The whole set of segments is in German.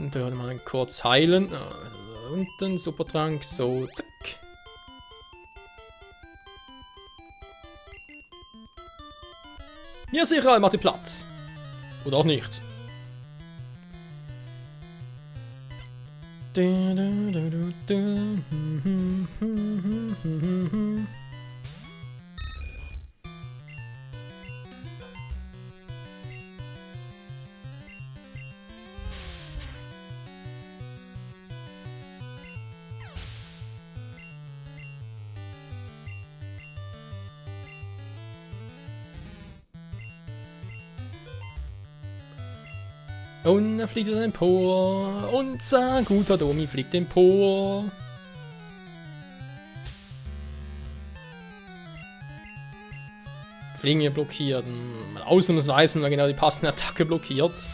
Und da mal kurz heilen. Unten, Supertrank, so, zack. Ja, sicher, macht ihr Platz. Oder auch nicht. Und er fliegt wieder empor. Unser guter Domi fliegt empor. Fliegen hier blockiert. Ausnahmsweise mal genau die passende Attacke blockiert.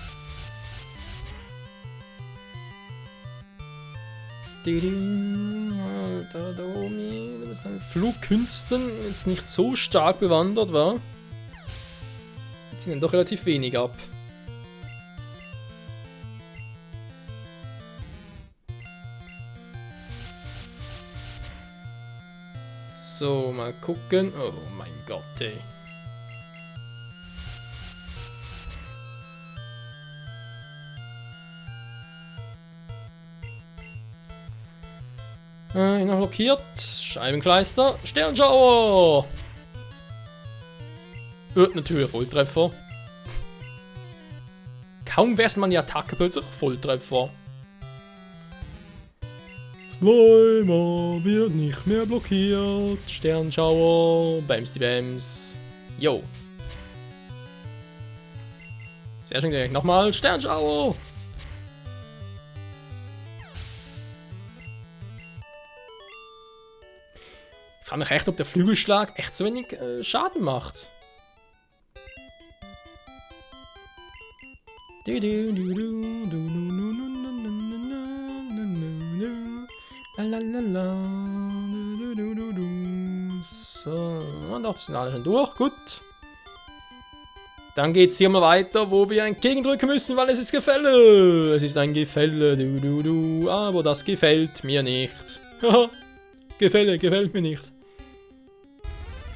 Alter Domi, du bist an Flugkünsten jetzt nicht so stark bewandert, war. Jetzt sind doch relativ wenig ab. So, mal gucken. Oh mein Gott, ey. Noch blockiert. Scheibenkleister. Sternschauer. Natürlich Volltreffer. Kaum wär's man die Attacke plötzlich Volltreffer. Slimer wird nicht mehr blockiert. Sternschauer. Bams die Bams. Yo. Sehr schön gleich nochmal. Sternschauer. Ich frage mich echt, ob der Flügelschlag echt so wenig Schaden macht. So, und auch das sind alle schon durch. Gut. Dann geht's hier mal weiter, wo wir entgegendrücken müssen, weil es ist Gefälle. Es ist ein Gefälle, aber das gefällt mir nicht. Gefälle, gefällt mir nicht.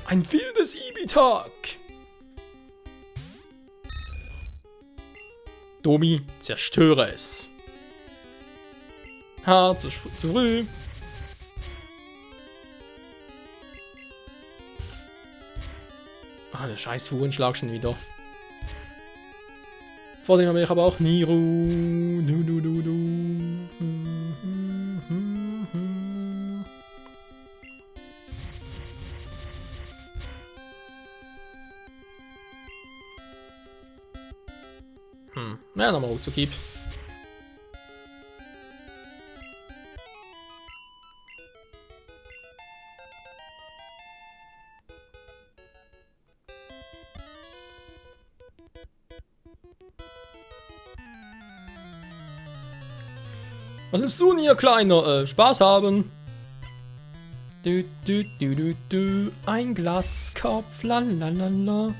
Ein wildes Ibitag. Domi, zerstöre es. Ha, zu früh. Ah, der scheiß Fuhrenschlag schon wieder. Vor dem habe ich aber auch Niru. Ja, nochmal Ruckzuck. Was willst du denn hier, Kleiner? Spaß haben? Ein Glatzkopf, lalalala.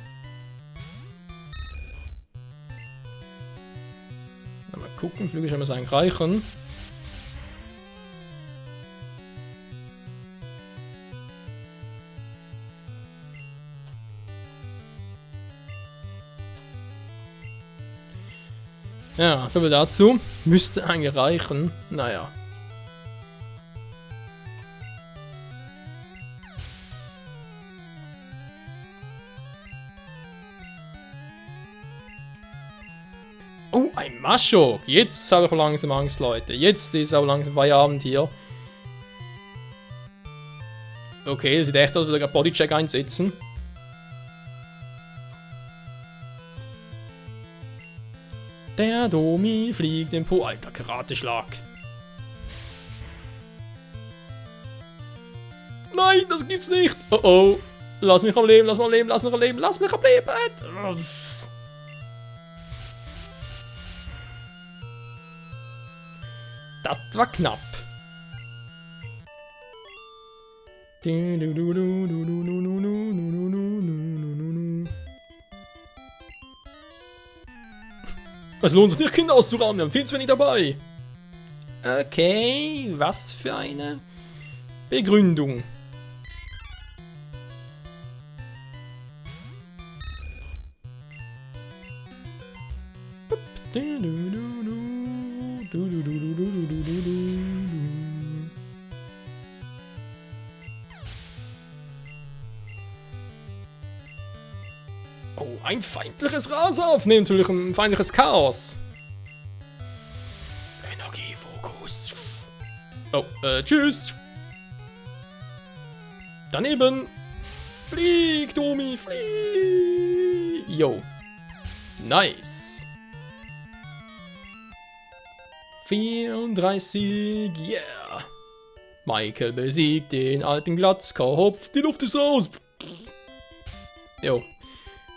Mal gucken, Flügel muss eigentlich reichen. Ja, so viel dazu. Müsste eigentlich reichen. Naja. Oh, ein Mascho. Jetzt habe ich langsam Angst, Leute. Jetzt ist auch langsam Feierabend hier. Okay, das sieht echt aus, als würde ich einen Bodycheck einsetzen. Der Domi fliegt im Po. Alter, Karateschlag. Nein, das gibt's nicht. Oh oh. Lass mich am Leben, lass mich am Leben, lass mich am Leben, lass mich am Leben. Das war knapp. Es lohnt sich nicht, Kinder auszurauben, wir haben viel zu wenig dabei. Okay, was für eine Begründung. Oh, ein feindliches Raser, nee, natürlich ein feindliches Chaos. Energiefokus. Oh, tschüss. Daneben. Flieg, Domi, flieg. Yo. Nice. 34, yeah. Michael besiegt den alten Glatzkopf. Die Luft ist raus. Jo.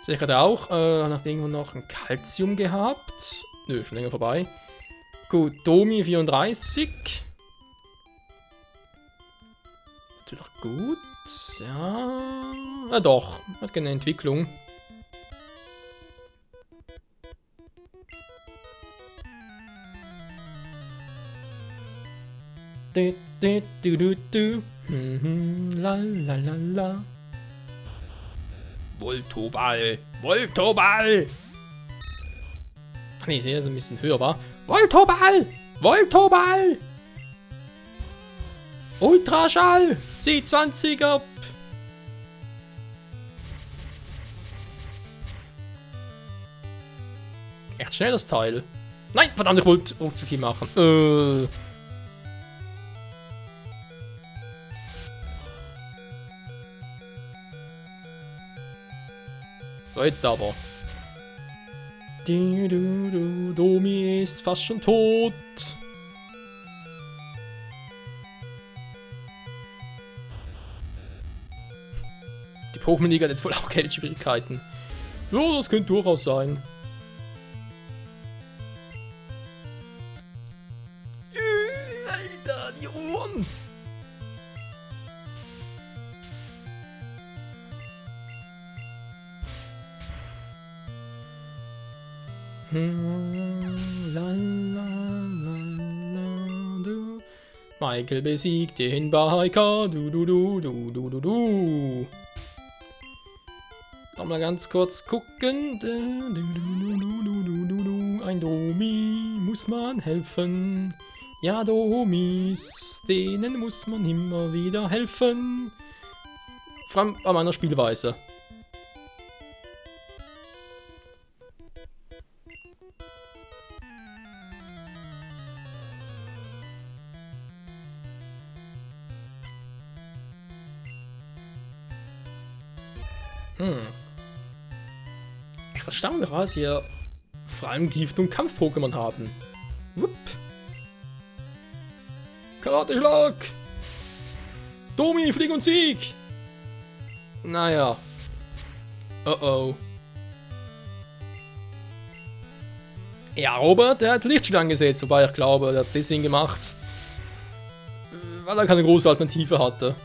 Sehe ich gerade auch. Hat irgendwo noch ein Calcium gehabt. Nö, schon länger vorbei. Gut, Domi 34. Natürlich gut. Ja. Na doch. Hat keine Entwicklung. La la la la. Voltoball! Voltoball! Ach nee, ich sehe, dass er ein bisschen höher war. Voltoball! Voltoball! Ultraschall! C20 ab! Echt schnell das Teil. Nein, verdammt, ich wollte Ruckzucki machen. So, jetzt aber. Domi ist fast schon tot. Die Pokémon-Liga hat jetzt wohl auch Geldschwierigkeiten. Ja, das könnte durchaus sein. Alter, die Ohren! Michael besiegt den Biker. Nochmal ganz kurz gucken. Ein Domi muss man helfen. Ja, Domis, denen muss man immer wieder helfen. Vor allem bei meiner Spielweise. Ich erstaune mich, was hier vor allem Gift- und Kampf-Pokémon haben. Wupp. Karate-Schlag! Domi, Flieg und Sieg! Naja. Oh oh. Ja, Robert, der hat Lichtschlag angesetzt, wobei ich glaube, der hat es deswegen gemacht, weil er keine große Alternative hatte.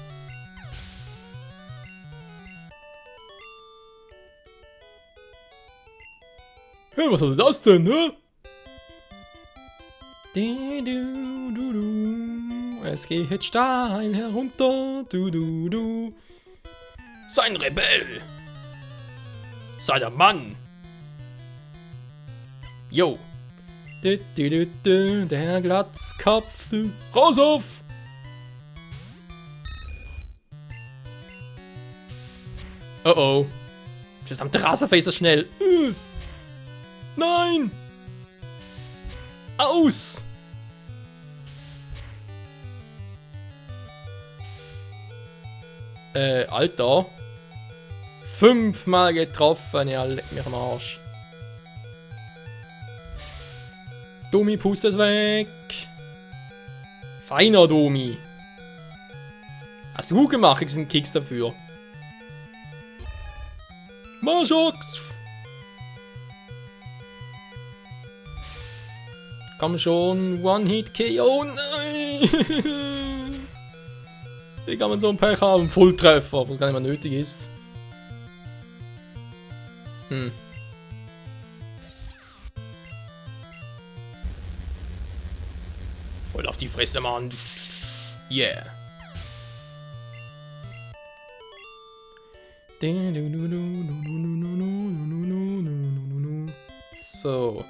Hey, was hat das denn, hä? Es geht steil herunter, Sei ein Rebell! Sei der Mann! Jo! Der Glatzkopf, raus auf! Oh oh. Verdammte Raserface ist schnell. Nein! Aus! Alter. 5-mal getroffen, ja, leck mich am Arsch. Domi, pust es weg. Feiner Domi. Hast du gut gemacht, kriegst einen Kicks dafür. Marschox! Komm schon, One-Hit-KO, nein! Wie kann man so ein Pech haben? Volltreffer, obwohl gar nicht mehr nötig ist. Voll auf die Fresse, Mann. Yeah. So.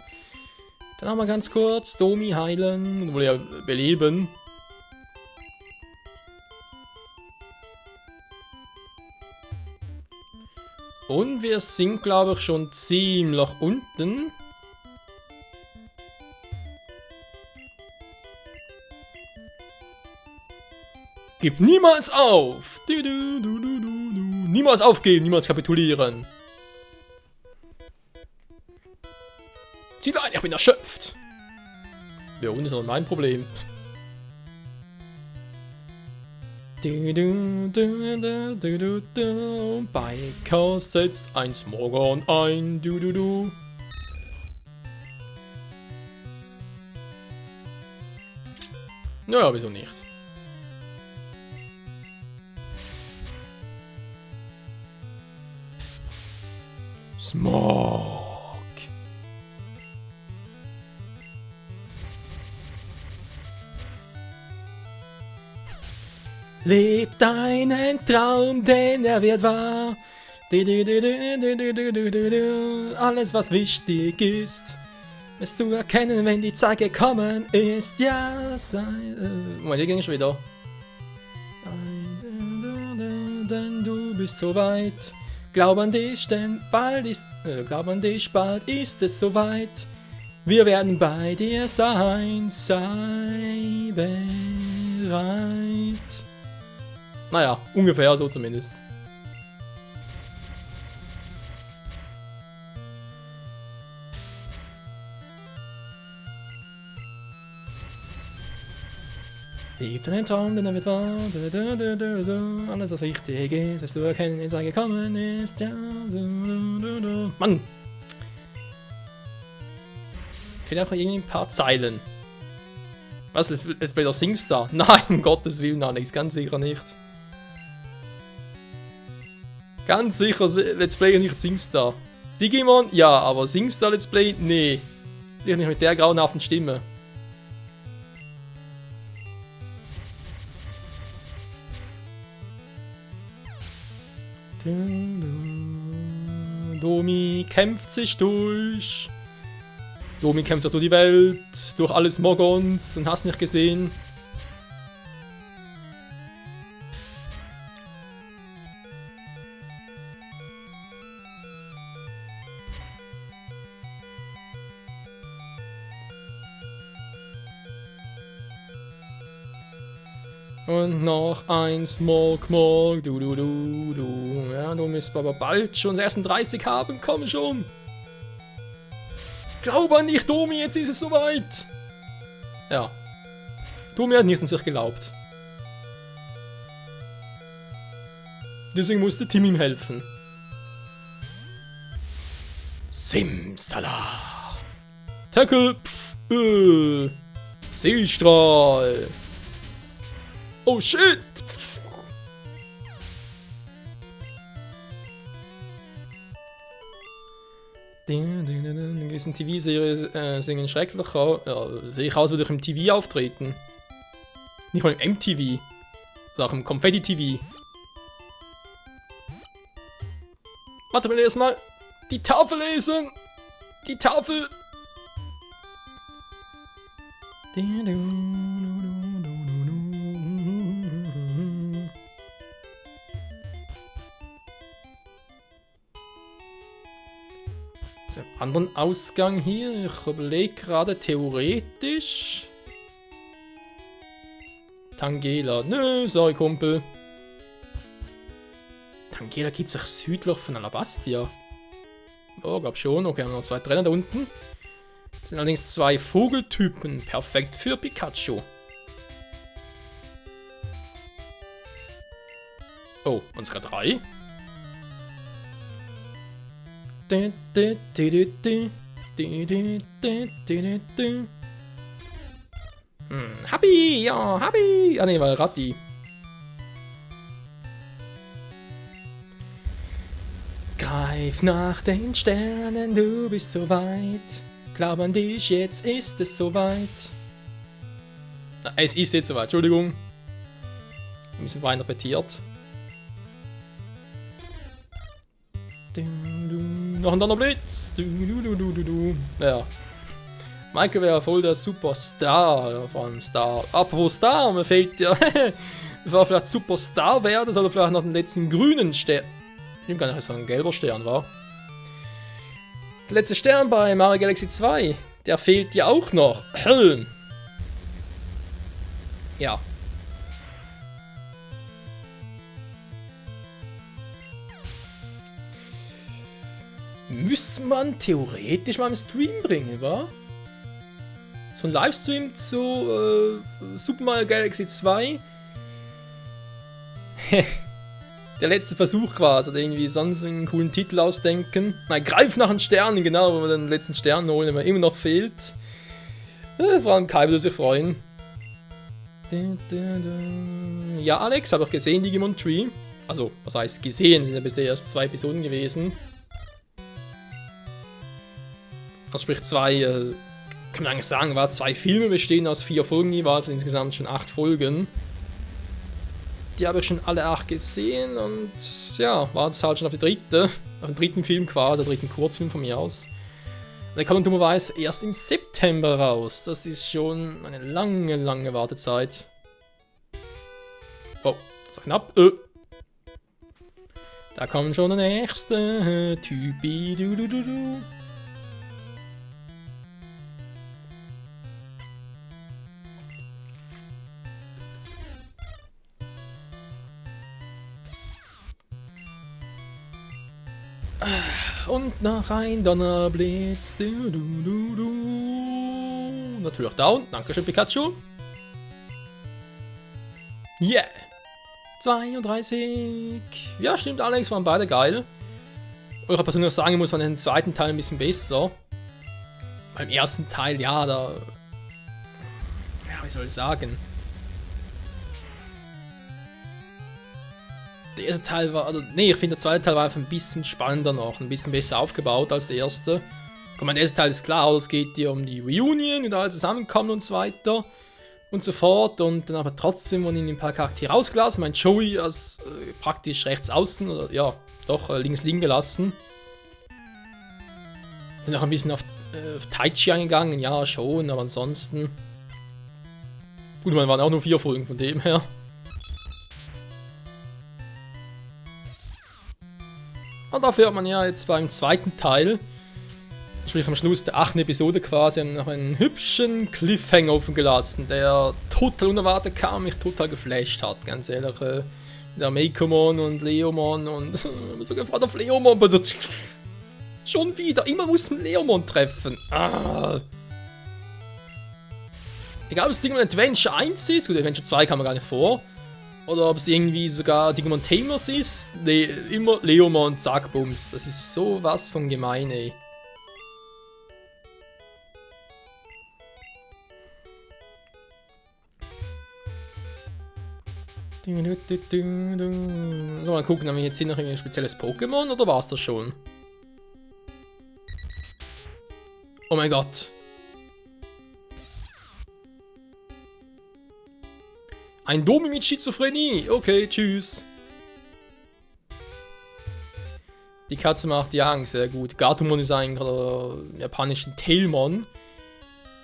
Dann haben wir ganz kurz Domi heilen, wohl ja beleben. Und wir sind, glaube ich, schon ziemlich unten. Gib niemals auf! Niemals aufgeben, niemals kapitulieren. Zieh ein, ich bin erschöpft. Ja, und ist noch mein Problem. Bei Chaos setzt ein Smogon ein. Naja, wieso nicht? Smog. Leb deinen Traum, denn er wird wahr. Alles, was wichtig ist, wirst du erkennen, wenn die Zeit gekommen ist. Ja, sei. Moment, hier ging ich wieder. Denn du bist so weit. Glaub an dich, denn bald ist es soweit. Wir werden bei dir sein, sei bereit. Naja, ungefähr so zumindest. Leb deinen Traum, denn er wird wahr. Alles, was richtig ist, wirst du erkennen, wenn es gekommen ist. Ja. Mann! Ich will einfach irgendwie ein paar Zeilen. Was? Let's Play der Singstar? Nein, um Gottes Willen, Alex, ganz sicher nicht. Ganz sicher Let's Play nicht Singstar. Digimon? Ja, aber Singstar Let's Play? Nee. Sicher nicht mit der grauenhaften Stimme. Domi kämpft sich durch. Domi kämpft sich durch die Welt, durch alle Smogons und hast nicht gesehen. Und noch ein Smog. Ja, du müsst aber bald schon 36 haben. Komm schon. Glaub an dich, Domi, jetzt ist es soweit. Ja. Domi hat nicht an sich geglaubt. Deswegen musste Tim ihm helfen. Simsala. Tackle. Seestrahl. Oh shit! Die gewissen TV-Serien singen schrecklich aus. Ja, sehe ich aus, würde ich im TV auftreten. Nicht mal im MTV. Oder auch im Konfetti-TV. Warte mal erstmal. Die Tafel lesen! Die Tafel! Anderen Ausgang hier. Ich überlege gerade theoretisch. Tangela. Nö, sorry, Kumpel. Tangela gibt sich südlich von Alabastia. Oh, glaub schon. Okay, haben wir noch zwei Trainer da unten. Das sind allerdings zwei Vogeltypen. Perfekt für Pikachu. Oh, unsere drei. Happy, ja, Happy. Ah ne, war Ratti. Greif nach den Sternen, du bist so weit. Glaub an dich, jetzt ist es soweit. Na, es ist jetzt soweit, Entschuldigung. Ein bisschen interpretiert. Noch ein Donnerblitz. Ja. Michael wäre voll der Superstar. Ja, vor allem Star. Apropos Star, mir fehlt ja. Bevor er vielleicht Superstar wäre, soll er vielleicht noch den letzten grünen Stern. Ich gar nicht, dass es ein gelber Stern war. Der letzte Stern bei Mario Galaxy 2. Der fehlt ja auch noch. Ja. Müsste man theoretisch mal im Stream bringen, wa? So ein Livestream zu Super Mario Galaxy 2. Der letzte Versuch quasi, oder irgendwie sonst einen coolen Titel ausdenken. Nein, greif nach den Sternen, genau, wo wir den letzten Stern holen, der mir immer noch fehlt. Vor allem Kai würde sich freuen. Ja, Alex, habe auch gesehen, Digimon Tree. Also, was heißt gesehen? Sind ja bisher erst 2 Episoden gewesen. Also sprich 2, kann man eigentlich sagen, war 2 Filme, bestehen aus 4 Folgen jeweils, also insgesamt schon 8 Folgen. Die habe ich schon alle 8 gesehen und ja, war jetzt halt schon auf den dritten Film quasi, der dritten Kurzfilm von mir aus. Der kommt dummerweise erst im September raus. Das ist schon eine lange, lange Wartezeit. Oh, so knapp. Da kommt schon der nächste Typi. Und noch ein Donnerblitz. Natürlich down. Dankeschön, Pikachu. Yeah. 32. Ja, stimmt, Alex, waren beide geil. Und ich persönlich sagen muss, von den zweiten Teil ein bisschen besser. Beim ersten Teil, ja, da. Ja, wie soll ich sagen? Der erste Teil war, also, nee, ich finde der zweite Teil war einfach ein bisschen spannender noch, ein bisschen besser aufgebaut als der erste. Komm, der erste Teil ist klar, es geht dir um die Reunion und alle zusammenkommen und so weiter und so fort. Und dann aber trotzdem wurden ein paar Charaktere rausgelassen. Mein Joey als praktisch rechts außen, oder ja, doch links liegen gelassen. Dann auch ein bisschen auf Taichi eingegangen, ja schon, aber ansonsten. Gut, man waren auch nur 4 Folgen von dem her. Und dafür hat man ja jetzt beim zweiten Teil, sprich am Schluss der 8. Episode quasi, noch einen hübschen Cliffhanger offen gelassen, der total unerwartet kam, mich total geflasht hat, ganz ehrlich. Der Meikomon und Leomon und so gefragt auf Leomon, aber so, schon wieder, immer muss man Leomon treffen. Egal, ob es Digimon Adventure 1 ist, gut, Adventure 2 kam mir gar nicht vor. Oder ob es irgendwie sogar Digimon Tamers ist, immer Leomon, zack, bums. Das ist sowas von gemein, ey. So, mal gucken, haben wir jetzt hier noch ein spezielles Pokémon oder war es das schon? Oh mein Gott. Ein Domi mit Schizophrenie. Okay, tschüss. Die Katze macht die Angst, sehr gut. Gatomon ist eigentlich, oder japanischen Tailmon,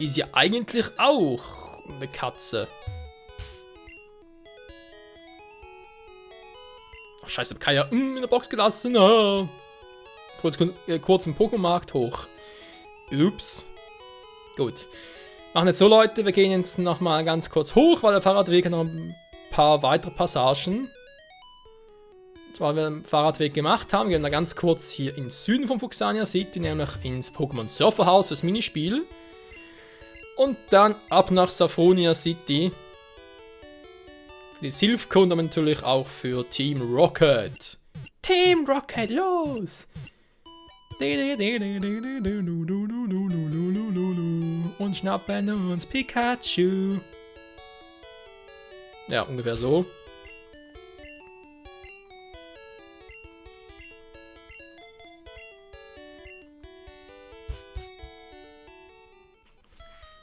ist ja eigentlich auch eine Katze. Oh, scheiße, hab Kaya in der Box gelassen. Kurz im Pokémon-Markt hoch. Ups. Gut. Machen jetzt so, Leute, wir gehen jetzt nochmal ganz kurz hoch, weil der Fahrradweg hat noch ein paar weitere Passagen. Weil wir den Fahrradweg gemacht haben, gehen wir ganz kurz hier in Süden von Fuxania City, nämlich ins Pokémon Surferhaus, das Minispiel. Und dann ab nach Saphonia City. Für die Silphco und dann natürlich auch für Team Rocket. Team Rocket, los! Und schnappen uns Pikachu. Ja, ungefähr so.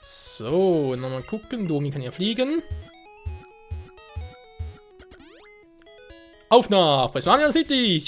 So, nochmal gucken. Domi kann ja fliegen. Auf nach Prismania City!